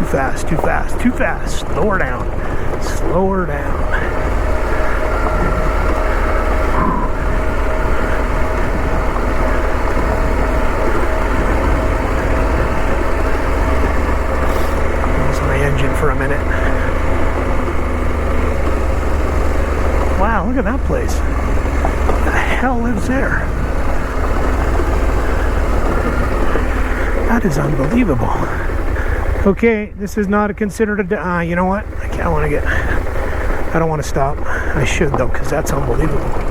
fast, too fast, too fast. Slow her down. Slow her down. For a minute. Wow, look at that place. What the hell lives there? That is unbelievable. Okay, this is not considered a you know what? I don't want to stop. I should though, because that's unbelievable.